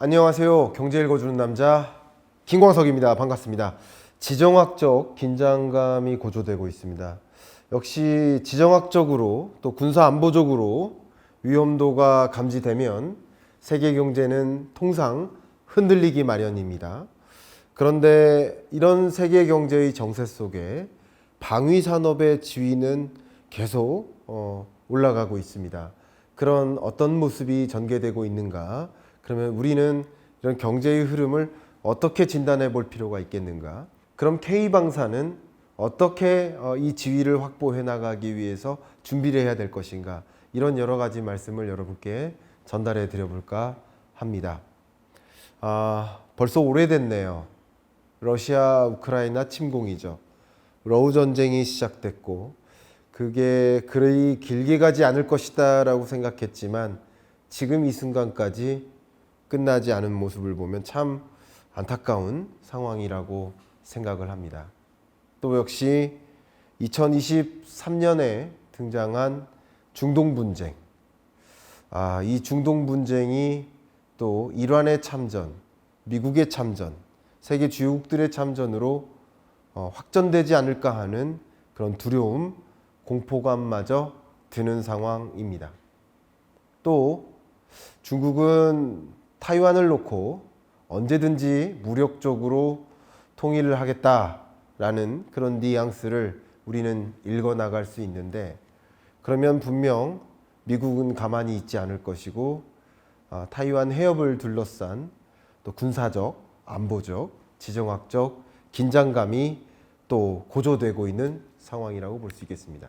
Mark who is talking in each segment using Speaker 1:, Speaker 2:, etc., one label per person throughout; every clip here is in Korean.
Speaker 1: 안녕하세요. 경제 읽어주는 남자 김광석입니다. 반갑습니다. 지정학적 긴장감이 고조되고 있습니다. 역시 지정학적으로 또 군사안보적으로 위험도가 감지되면 세계 경제는 통상 흔들리기 마련입니다. 그런데 이런 세계 경제의 정세 속에 방위 산업의 지위는 계속 올라가고 있습니다. 그런 어떤 모습이 전개되고 있는가? 그러면 우리는 이런 경제의 흐름을 어떻게 진단해 볼 필요가 있겠는가? 그럼 K방사는 어떻게 이 지위를 확보해 나가기 위해서 준비를 해야 될 것인가? 이런 여러 가지 말씀을 여러분께 전달해 드려 볼까 합니다. 벌써 오래됐네요. 러시아 우크라이나 침공이죠. 러우 전쟁이 시작됐고 그게 그리 길게 가지 않을 것이다 라고 생각했지만 지금 이 순간까지 끝나지 않은 모습을 보면 참 안타까운 상황이라고 생각을 합니다. 또 역시 2023년에 등장한 중동 분쟁. 이 중동 분쟁이 또 이란의 참전, 미국의 참전, 세계 주요국들의 참전으로 확전되지 않을까 하는 그런 두려움, 공포감마저 드는 상황입니다. 또 중국은 타이완을 놓고 언제든지 무력적으로 통일을 하겠다라는 그런 뉘앙스를 우리는 읽어나갈 수 있는데, 그러면 분명 미국은 가만히 있지 않을 것이고 타이완 해협을 둘러싼 또 군사적, 안보적, 지정학적 긴장감이 또 고조되고 있는 상황이라고 볼 수 있겠습니다.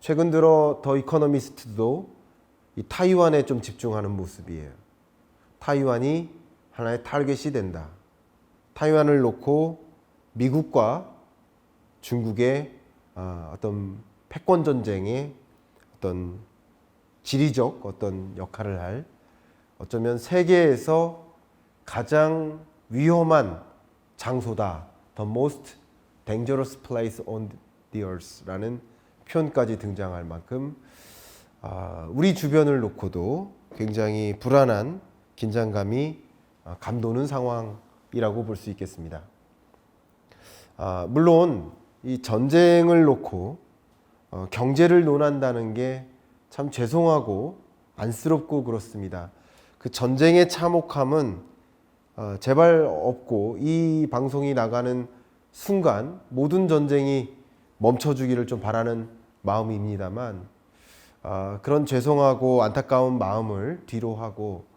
Speaker 1: 최근 들어 더 이코노미스트도 이 타이완에 좀 집중하는 모습이에요. 타이완이 하나의 타겟이 된다. 타이완을 놓고 미국과 중국의 어떤 패권 전쟁의 어떤 지리적 어떤 역할을 할, 어쩌면 세계에서 가장 위험한 장소다. The most dangerous place on the earth라는 표현까지 등장할 만큼 우리 주변을 놓고도 굉장히 불안한 긴장감이 감도는 상황이라고 볼 수 있겠습니다. 물론 이 전쟁을 놓고 경제를 논한다는 게 참 죄송하고 안쓰럽고 그렇습니다. 그 전쟁의 참혹함은 제발 없고 이 방송이 나가는 순간 모든 전쟁이 멈춰주기를 좀 바라는 마음입니다만, 그런 죄송하고 안타까운 마음을 뒤로 하고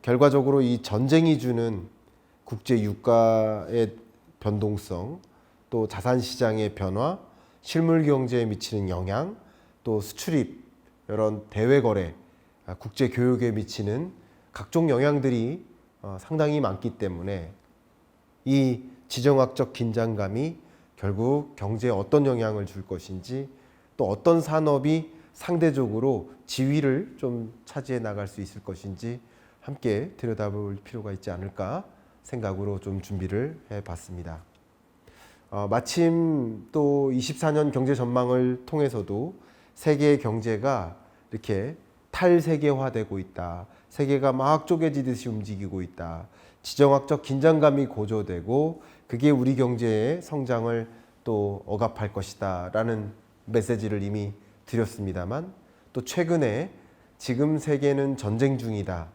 Speaker 1: 결과적으로 이 전쟁이 주는 국제 유가의 변동성, 또 자산시장의 변화, 실물 경제에 미치는 영향, 또 수출입, 이런 대외거래, 국제 교역에 미치는 각종 영향들이 상당히 많기 때문에 이 지정학적 긴장감이 결국 경제에 어떤 영향을 줄 것인지, 또 어떤 산업이 상대적으로 지위를 좀 차지해 나갈 수 있을 것인지 함께 들여다볼 필요가 있지 않을까 생각으로 좀 준비를 해봤습니다. 마침 또 24년 경제 전망을 통해서도 세계 경제가 이렇게 탈세계화되고 있다. 세계가 막 쪼개지듯이 움직이고 있다. 지정학적 긴장감이 고조되고 그게 우리 경제의 성장을 또 억압할 것이다 라는 메시지를 이미 드렸습니다만, 또 최근에 지금 세계는 전쟁 중이다.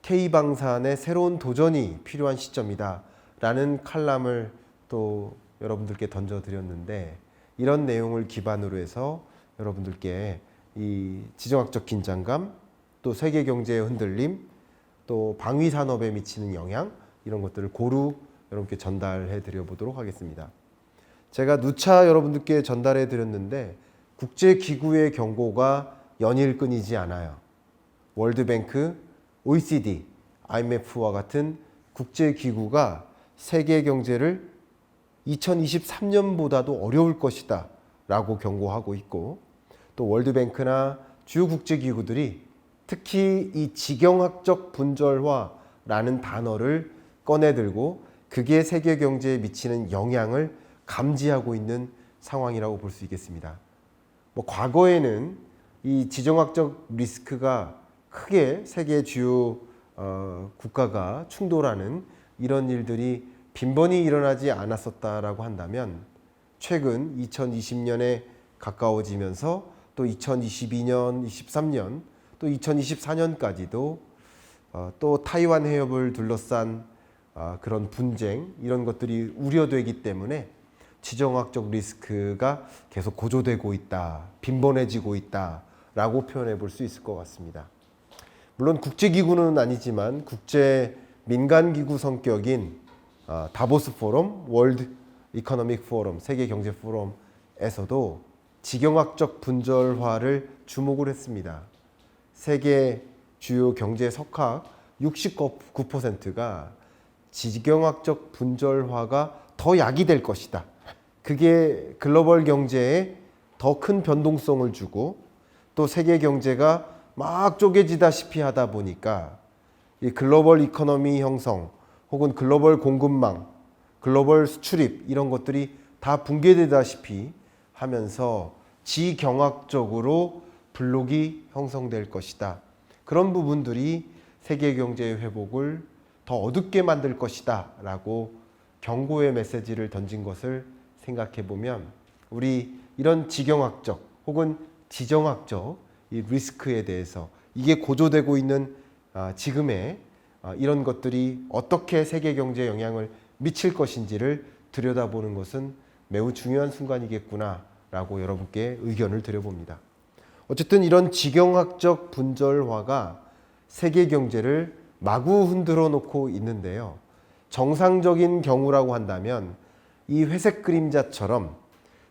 Speaker 1: K방산의 새로운 도전이 필요한 시점이다 라는 칼럼을 또 여러분들께 던져드렸는데, 이런 내용을 기반으로 해서 여러분들께 이 지정학적 긴장감, 또 세계 경제의 흔들림, 또 방위 산업에 미치는 영향, 이런 것들을 고루 여러분께 전달해 드려 보도록 하겠습니다. 제가 누차 여러분들께 전달해 드렸는데 국제기구의 경고가 연일 끊이지 않아요. 월드뱅크, OECD, IMF와 같은 국제기구가 세계 경제를 2023년보다도 어려울 것이다 라고 경고하고 있고, 또 월드뱅크나 주요 국제기구들이 특히 이 지경학적 분절화라는 단어를 꺼내들고 그게 세계 경제에 미치는 영향을 감지하고 있는 상황이라고 볼 수 있겠습니다. 과거에는 이 지정학적 리스크가 크게 세계 주요 국가가 충돌하는 이런 일들이 빈번히 일어나지 않았었다라고 한다면 최근 2020년에 가까워지면서 또 2022년, 23년, 또 2024년까지도 또 타이완 해협을 둘러싼 그런 분쟁 이런 것들이 우려되기 때문에 지정학적 리스크가 계속 고조되고 있다, 빈번해지고 있다라고 표현해 볼 수 있을 것 같습니다. 물론 국제기구는 아니지만 국제 민간기구 성격인 다보스 포럼, 월드 이코노믹 포럼, 세계 경제 포럼에서도 지경학적 분절화를 주목을 했습니다. 세계 주요 경제 석학 69%가 지경학적 분절화가 더 야기될 것이다. 그게 글로벌 경제에 더 큰 변동성을 주고 또 세계 경제가 막 쪼개지다시피 하다 보니까 이 글로벌 이코노미 형성 혹은 글로벌 공급망, 글로벌 수출입 이런 것들이 다 붕괴되다시피 하면서 지경학적으로 블록이 형성될 것이다. 그런 부분들이 세계 경제의 회복을 더 어둡게 만들 것이다 라고 경고의 메시지를 던진 것을 생각해 보면 우리 이런 지경학적 혹은 지정학적 이 리스크에 대해서 이게 고조되고 있는 지금의 이런 것들이 어떻게 세계 경제에 영향을 미칠 것인지를 들여다보는 것은 매우 중요한 순간이겠구나 라고 여러분께 의견을 드려봅니다. 어쨌든 이런 지경학적 분절화가 세계 경제를 마구 흔들어 놓고 있는데요. 정상적인 경우라고 한다면 이 회색 그림자처럼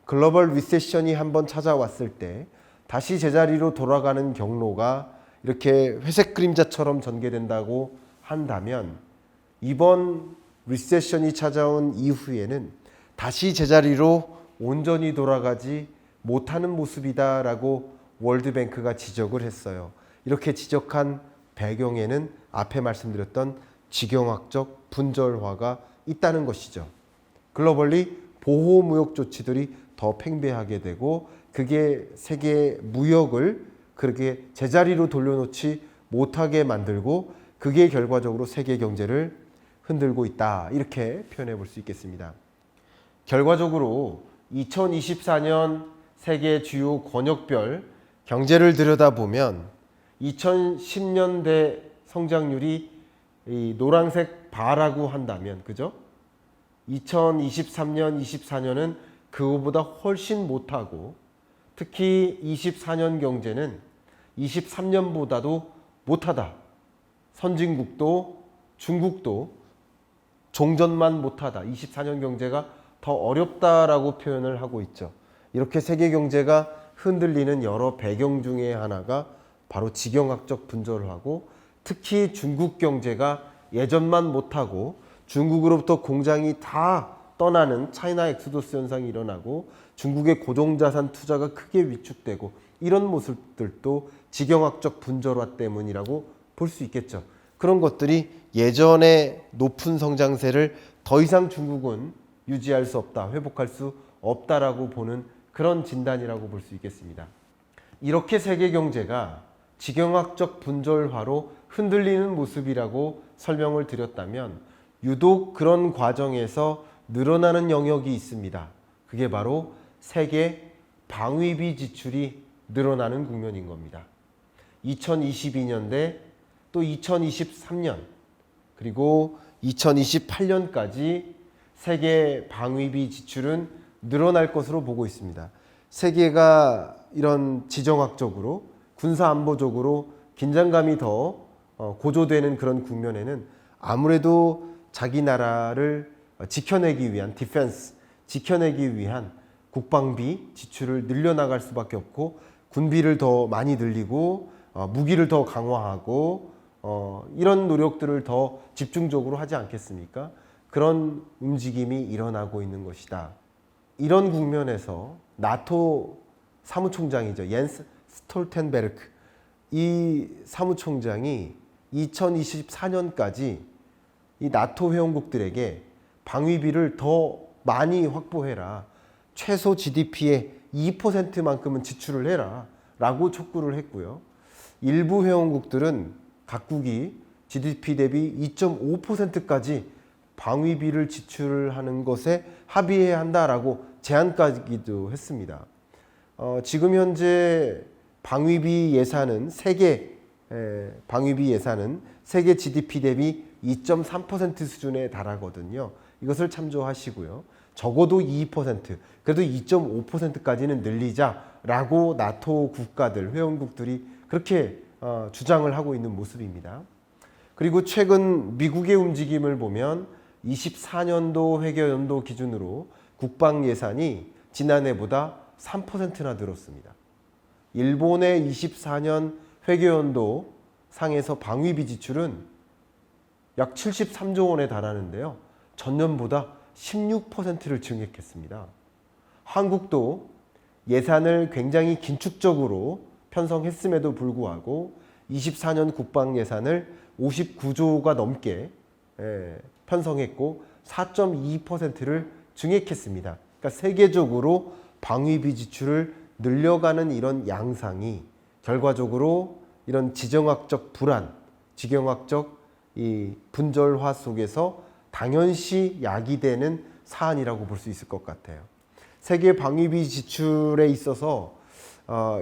Speaker 1: 글로벌 리세션이 한번 찾아왔을 때 다시 제자리로 돌아가는 경로가 이렇게 회색 그림자처럼 전개된다고 한다면 이번 리세션이 찾아온 이후에는 다시 제자리로 온전히 돌아가지 못하는 모습이다라고 월드뱅크가 지적을 했어요. 이렇게 지적한 배경에는 앞에 말씀드렸던 지경학적 분절화가 있다는 것이죠. 글로벌리 보호무역 조치들이 더 팽배하게 되고 그게 세계 무역을 그렇게 제자리로 돌려놓지 못하게 만들고 그게 결과적으로 세계 경제를 흔들고 있다. 이렇게 표현해 볼 수 있겠습니다. 결과적으로 2024년 세계 주요 권역별 경제를 들여다보면 2010년대 성장률이 이 노란색 바라고 한다면 그죠? 2023년, 24년은 그거보다 훨씬 못하고 특히 24년 경제는 23년보다도 못하다. 선진국도 중국도 종전만 못하다. 24년 경제가 더 어렵다라고 표현을 하고 있죠. 이렇게 세계 경제가 흔들리는 여러 배경 중에 하나가 바로 지경학적 분절화고 특히 중국 경제가 예전만 못하고 중국으로부터 공장이 다 떠나는 차이나 엑소더스 현상이 일어나고 중국의 고정자산 투자가 크게 위축되고 이런 모습들도 지경학적 분절화 때문이라고 볼 수 있겠죠. 그런 것들이 예전의 높은 성장세를 더 이상 중국은 유지할 수 없다, 회복할 수 없다라고 보는 그런 진단이라고 볼 수 있겠습니다. 이렇게 세계 경제가 지경학적 분절화로 흔들리는 모습이라고 설명을 드렸다면 유독 그런 과정에서 늘어나는 영역이 있습니다. 그게 바로 세계 방위비 지출이 늘어나는 국면인 겁니다. 2022년대 또 2023년 그리고 2028년까지 세계 방위비 지출은 늘어날 것으로 보고 있습니다. 세계가 이런 지정학적으로 군사안보적으로 긴장감이 더 고조되는 그런 국면에는 아무래도 자기 나라를 지켜내기 위한 디펜스, 지켜내기 위한 국방비 지출을 늘려나갈 수밖에 없고 군비를 더 많이 늘리고 무기를 더 강화하고 이런 노력들을 더 집중적으로 하지 않겠습니까? 그런 움직임이 일어나고 있는 것이다. 이런 국면에서 나토 사무총장이죠. 옌스 스톨텐베르크 이 사무총장이 2024년까지 이 나토 회원국들에게 방위비를 더 많이 확보해라. 최소 GDP의 2%만큼은 지출을 해라. 라고 촉구를 했고요. 일부 회원국들은 각국이 GDP 대비 2.5%까지 방위비를 지출하는 것에 합의해야 한다라고 제안까지도 했습니다. 지금 현재 방위비 예산은 세계 GDP 대비 2.3% 수준에 달하거든요. 이것을 참조하시고요. 적어도 2%, 그래도 2.5%까지는 늘리자라고 나토 국가들, 회원국들이 그렇게 주장을 하고 있는 모습입니다. 그리고 최근 미국의 움직임을 보면 24년도 회계연도 기준으로 국방 예산이 지난해보다 3%나 늘었습니다. 일본의 24년 회계연도 상에서 방위비 지출은 약 73조 원에 달하는데요. 전년보다 16%를 증액했습니다. 한국도 예산을 굉장히 긴축적으로 편성했음에도 불구하고 24년 국방 예산을 59조가 넘게 편성했고 4.2%를 증액했습니다. 그러니까 세계적으로 방위비 지출을 늘려가는 이런 양상이 결과적으로 이런 지정학적 불안, 지정학적 이 분절화 속에서 당연시 야기되는 사안이라고 볼 수 있을 것 같아요. 세계 방위비 지출에 있어서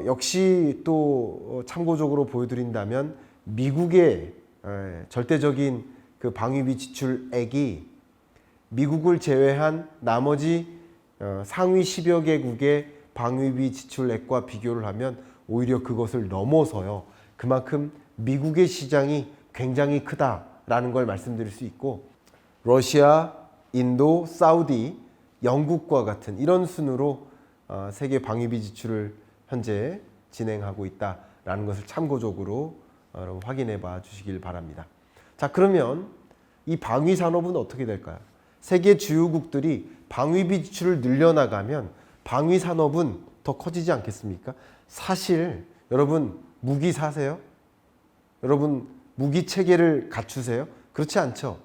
Speaker 1: 역시 또 참고적으로 보여드린다면 미국의 절대적인 그 방위비 지출액이 미국을 제외한 나머지 상위 10여 개국의 방위비 지출액과 비교를 하면 오히려 그것을 넘어서요. 그만큼 미국의 시장이 굉장히 크다라는 걸 말씀드릴 수 있고 러시아, 인도, 사우디, 영국과 같은 이런 순으로 세계 방위비 지출을 현재 진행하고 있다라는 것을 참고적으로 여러분 확인해 봐 주시길 바랍니다. 자, 그러면 이 방위 산업은 어떻게 될까요? 세계 주요국들이 방위비 지출을 늘려나가면 방위 산업은 더 커지지 않겠습니까? 사실 여러분 무기 사세요? 여러분 무기 체계를 갖추세요? 그렇지 않죠.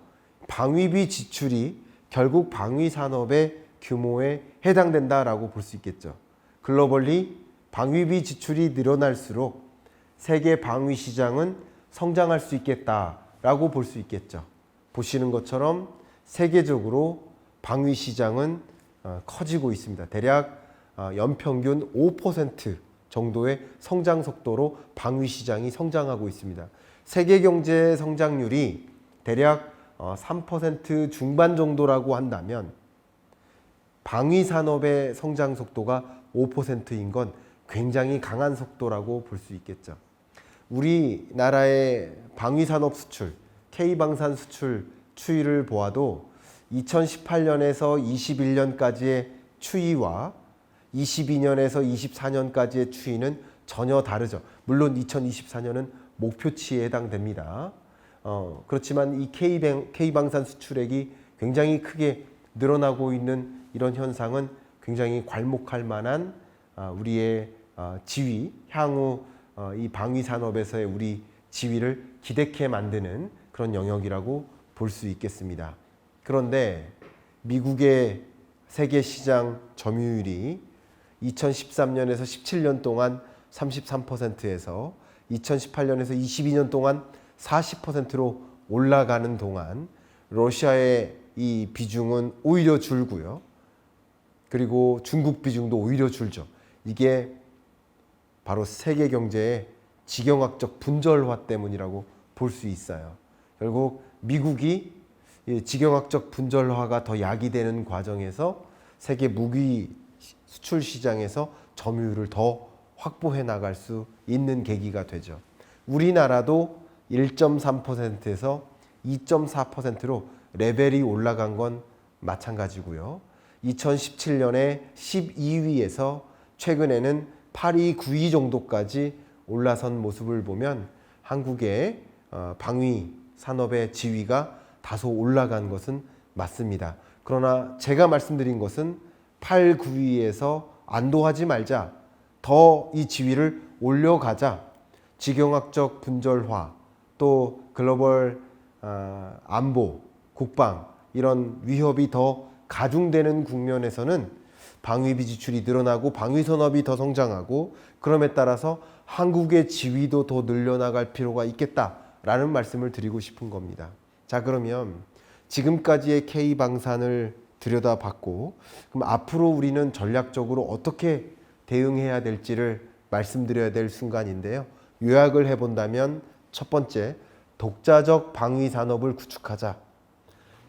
Speaker 1: 방위비 지출이 결국 방위 산업의 규모에 해당된다라고 볼 수 있겠죠. 글로벌리 방위비 지출이 늘어날수록 세계 방위 시장은 성장할 수 있겠다라고 볼 수 있겠죠. 보시는 것처럼 세계적으로 방위 시장은 커지고 있습니다. 대략 연평균 5% 정도의 성장 속도로 방위 시장이 성장하고 있습니다. 세계 경제 성장률이 대략 3% 중반 정도라고 한다면 방위 산업의 성장 속도가 5%인 건 굉장히 강한 속도라고 볼 수 있겠죠. 우리나라의 방위 산업 수출, K방산 수출 추이를 보아도 2018년에서 21년까지의 추이와 22년에서 24년까지의 추이는 전혀 다르죠. 물론 2024년은 목표치에 해당됩니다. 그렇지만 이 K방산 수출액이 굉장히 크게 늘어나고 있는 이런 현상은 굉장히 괄목할 만한 우리의 지위, 향후 이 방위 산업에서의 우리 지위를 기대케 만드는 그런 영역이라고 볼 수 있겠습니다. 그런데 미국의 세계 시장 점유율이 2013년에서 17년 동안 33%에서 2018년에서 22년 동안 40%로 올라가는 동안 러시아의 이 비중은 오히려 줄고요. 그리고 중국 비중도 오히려 줄죠. 이게 바로 세계 경제의 지경학적 분절화 때문이라고 볼 수 있어요. 결국 미국이 지경학적 분절화가 더 야기되는 과정에서 세계 무기 수출 시장에서 점유율을 더 확보해 나갈 수 있는 계기가 되죠. 우리나라도 1.3%에서 2.4%로 레벨이 올라간 건 마찬가지고요. 2017년에 12위에서 최근에는 8위, 9위 정도까지 올라선 모습을 보면 한국의 방위 산업의 지위가 다소 올라간 것은 맞습니다. 그러나 제가 말씀드린 것은 8, 9위에서 안도하지 말자. 더 이 지위를 올려가자. 지경학적 분절화, 또 글로벌 안보, 국방 이런 위협이 더 가중되는 국면에서는 방위비 지출이 늘어나고 방위 산업이 더 성장하고 그럼에 따라서 한국의 지위도 더 늘려나갈 필요가 있겠다. 라는 말씀을 드리고 싶은 겁니다. 자, 그러면 지금까지의 K방산을 들여다봤고, 그럼 앞으로 우리는 전략적으로 어떻게 대응해야 될지를 말씀드려야 될 순간인데요. 요약을 해본다면 첫 번째, 독자적 방위 산업을 구축하자.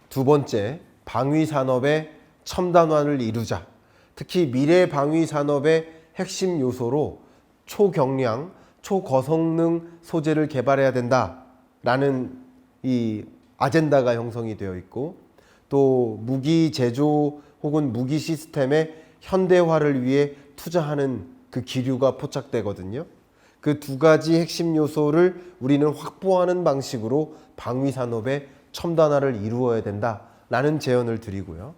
Speaker 1: 두 번째, 방위 산업의 첨단화를 이루자. 특히 미래 방위 산업의 핵심 요소로 초경량, 초거성능 소재를 개발해야 된다라는 이 아젠다가 형성이 되어 있고, 또 무기 제조 혹은 무기 시스템의 현대화를 위해 투자하는 그 기류가 포착되거든요. 그 두 가지 핵심 요소를 우리는 확보하는 방식으로 방위 산업의 첨단화를 이루어야 된다라는 제언을 드리고요.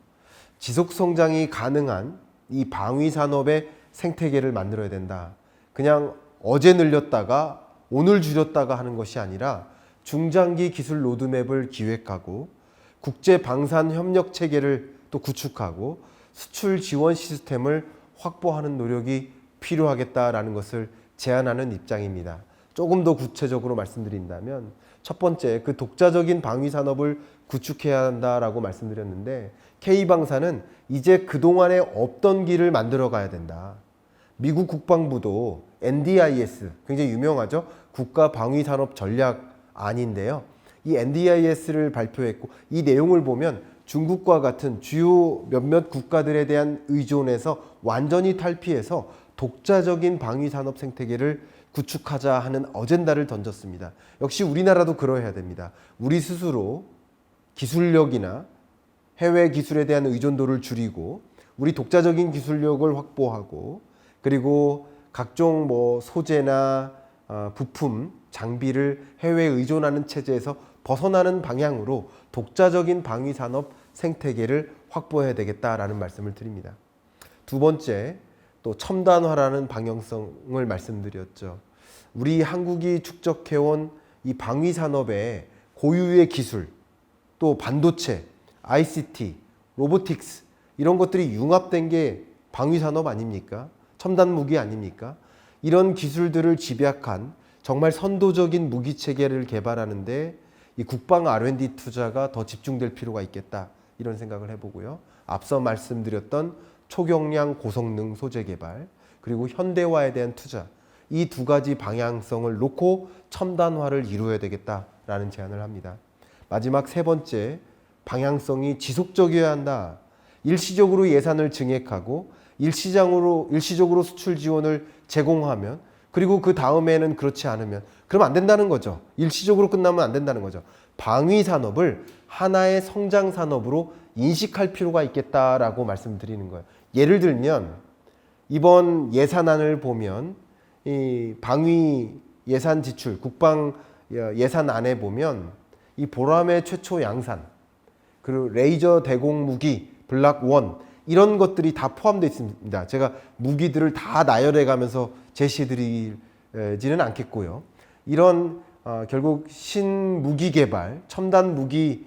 Speaker 1: 지속 성장이 가능한 이 방위 산업의 생태계를 만들어야 된다. 그냥 어제 늘렸다가 오늘 줄였다가 하는 것이 아니라 중장기 기술 로드맵을 기획하고 국제 방산 협력 체계를 또 구축하고 수출 지원 시스템을 확보하는 노력이 필요하겠다라는 것을 제안하는 입장입니다. 조금 더 구체적으로 말씀드린다면 첫 번째, 그 독자적인 방위 산업을 구축해야 한다라고 말씀드렸는데, K방산은 이제 그동안에 없던 길을 만들어 가야 된다. 미국 국방부도 NDIS, 굉장히 유명하죠. 국가 방위 산업 전략안인데요. 이 NDIS를 발표했고, 이 내용을 보면 중국과 같은 주요 몇몇 국가들에 대한 의존에서 완전히 탈피해서 독자적인 방위 산업 생태계를 구축하자 하는 어젠다를 던졌습니다. 역시 우리나라도 그러해야 됩니다. 우리 스스로 기술력이나 해외 기술에 대한 의존도를 줄이고 우리 독자적인 기술력을 확보하고, 그리고 각종 소재나 부품, 장비를 해외에 의존하는 체제에서 벗어나는 방향으로 독자적인 방위 산업 생태계를 확보해야 되겠다라는 말씀을 드립니다. 두 번째, 또 첨단화라는 방향성을 말씀드렸죠. 우리 한국이 축적해온 이 방위 산업의 고유의 기술, 또 반도체, ICT, 로보틱스, 이런 것들이 융합된 게 방위 산업 아닙니까? 첨단 무기 아닙니까? 이런 기술들을 집약한 정말 선도적인 무기 체계를 개발하는데 이 국방 R&D 투자가 더 집중될 필요가 있겠다, 이런 생각을 해보고요. 앞서 말씀드렸던 초경량 고성능 소재 개발, 그리고 현대화에 대한 투자, 이 두 가지 방향성을 놓고 첨단화를 이루어야 되겠다라는 제안을 합니다. 마지막 세 번째, 방향성이 지속적이어야 한다. 일시적으로 예산을 증액하고 일시적으로 수출 지원을 제공하면, 그리고 그 다음에는 그렇지 않으면, 그러면 안 된다는 거죠. 일시적으로 끝나면 안 된다는 거죠. 방위 산업을 하나의 성장 산업으로 인식할 필요가 있겠다라고 말씀드리는 거예요. 예를 들면 이번 예산안을 보면 이 방위 예산 지출, 국방 예산안에 보면 이 보람의 최초 양산, 그리고 레이저 대공 무기 블락 1, 이런 것들이 다 포함되어 있습니다. 제가 무기들을 다 나열해 가면서 제시해 드리지는 않겠고요. 이런 결국 신무기 개발, 첨단 무기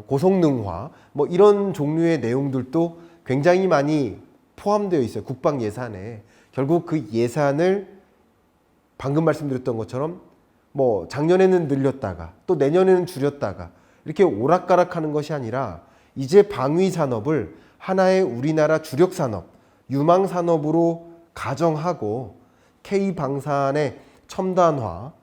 Speaker 1: 고성능화, 이런 종류의 내용들도 굉장히 많이 포함되어 있어요. 국방 예산에. 결국 그 예산을 방금 말씀드렸던 것처럼 작년에는 늘렸다가 또 내년에는 줄였다가 이렇게 오락가락하는 것이 아니라 이제 방위 산업을 하나의 우리나라 주력 산업, 유망 산업으로 가정하고 K방산의 첨단화,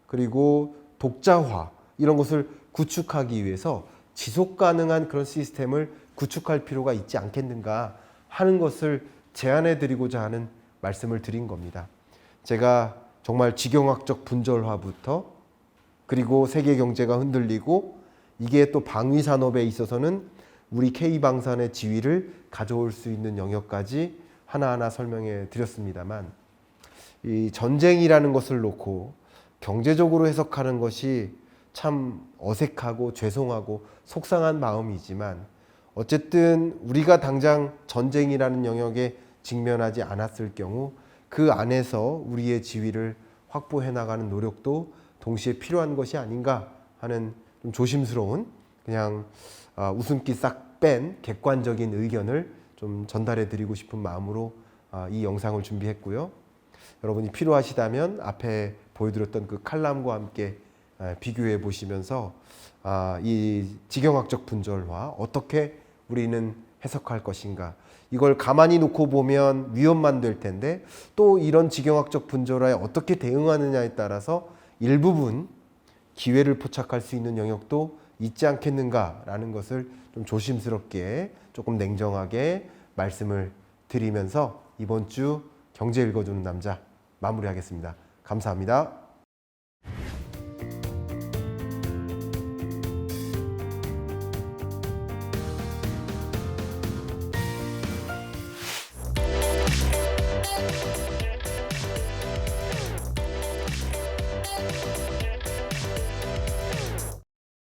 Speaker 1: 그리고 독자화, 이런 것을 구축하기 위해서 지속 가능한 그런 시스템을 구축할 필요가 있지 않겠는가 하는 것을 제안해 드리고자 하는 말씀을 드린 겁니다. 제가 정말 지경학적 분절화부터, 그리고 세계 경제가 흔들리고 이게 또 방위 산업에 있어서는 우리 K방산의 지위를 가져올 수 있는 영역까지 하나하나 설명해 드렸습니다만, 이 전쟁이라는 것을 놓고 경제적으로 해석하는 것이 참 어색하고 죄송하고 속상한 마음이지만, 어쨌든 우리가 당장 전쟁이라는 영역에 직면하지 않았을 경우 그 안에서 우리의 지위를 확보해 나가는 노력도 동시에 필요한 것이 아닌가 하는 좀 조심스러운, 그냥 웃음기 싹 뺀 객관적인 의견을 좀 전달해 드리고 싶은 마음으로 이 영상을 준비했고요. 여러분이 필요하시다면 앞에 보여드렸던 그 칼럼과 함께 비교해 보시면서 이 지경학적 분절화 어떻게 우리는 해석할 것인가, 이걸 가만히 놓고 보면 위험만 될 텐데 또 이런 지경학적 분절화에 어떻게 대응하느냐에 따라서 일부분 기회를 포착할 수 있는 영역도 있지 않겠는가라는 것을 좀 조심스럽게 조금 냉정하게 말씀을 드리면서 이번 주 경제 읽어주는 남자 마무리하겠습니다. 감사합니다.